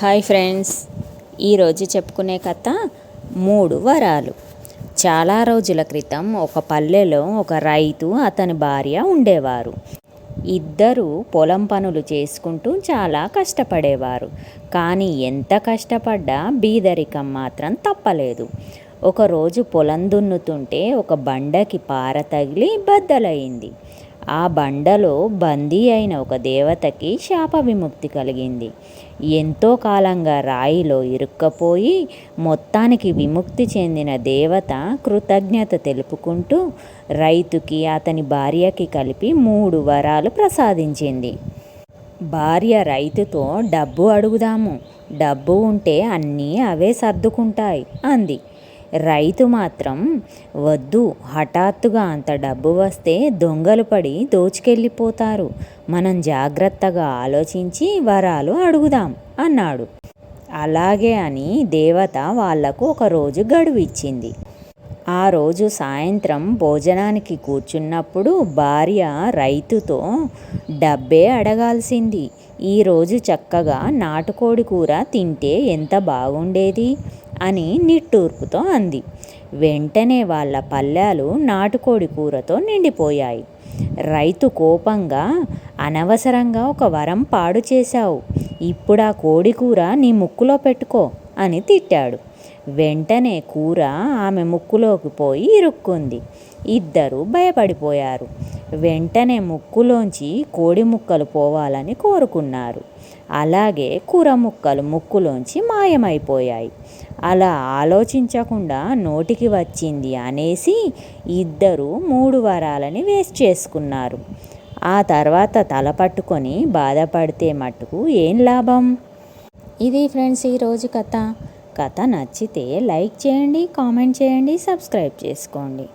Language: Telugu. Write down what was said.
హాయ్ ఫ్రెండ్స్, ఈరోజు చెప్పుకునే కథ 3 వరాలు. చాలా రోజుల క్రితం ఒక పల్లెలో ఒక రైతు అతని భార్య ఉండేవారు. ఇద్దరూ పొలం పనులు చేసుకుంటూ చాలా కష్టపడేవారు. కానీ ఎంత కష్టపడ్డా బీదరికం మాత్రం తప్పలేదు. ఒకరోజు పొలం దున్నుతుంటే ఒక బండకి పార తగిలి బద్దలయింది. ఆ బండలో బందీ అయిన ఒక దేవతకి శాప విముక్తి కలిగింది. ఎంతో కాలంగా రాయిలో ఇరుక్కపోయి మొత్తానికి విముక్తి చెందిన దేవత కృతజ్ఞత తెలుపుకుంటూ రైతుకి అతని భార్యకి కలిపి 3 వరాలు ప్రసాదించింది. భార్య రైతుతో డబ్బు అడుగుదాము, డబ్బు ఉంటే అన్నీ అవే సర్దుకుంటాయి అంది. రైతు మాత్రం వద్దు, హఠాత్తుగా అంత డబ్బు వస్తే దొంగలు పడి దోచుకెళ్ళిపోతారు, మనం జాగ్రత్తగా ఆలోచించి వరాలు అడుగుదాం అన్నాడు. అలాగే అని దేవత వాళ్లకు ఒక రోజు గడువు ఇచ్చింది. ఆ రోజు సాయంత్రం భోజనానికి కూర్చున్నప్పుడు భార్య రైతుతో డబ్బే అడగాల్సింది. ఈరోజు చక్కగా నాటుకోడి కూర తింటే ఎంత బాగుండేది అని నిట్టూర్పుతో అంది. వెంటనే వాళ్ళ పళ్ళాలు నాటుకోడి కూరతో నిండిపోయాయి. రైతు కోపంగా, అనవసరంగా ఒక వరం పాడు చేశావు, ఇప్పుడా కోడి కూర నీ ముక్కులో పెట్టుకో అని తిట్టాడు. వెంటనే కూర ఆమె ముక్కులోకి పోయి ఇరుక్కుంది. ఇద్దరూ భయపడిపోయారు. వెంటనే ముక్కులోంచి కోడి ముక్కలు పోవాలని కోరుకున్నారు. అలాగే కూర ముక్కలు ముక్కులోంచి మాయమైపోయాయి. అలా ఆలోచించకుండా నోటికి వచ్చింది అనేసి ఇద్దరూ 3 వరాలని వేస్ట్ చేసుకున్నారు. ఆ తర్వాత తల పట్టుకొని బాధపడితే మట్టుకు ఏం లాభం? ఇది ఫ్రెండ్స్ ఈరోజు కథ. కథ నచ్చితే లైక్ చేయండి, కామెంట్ చేయండి, సబ్స్క్రైబ్ చేసుకోండి.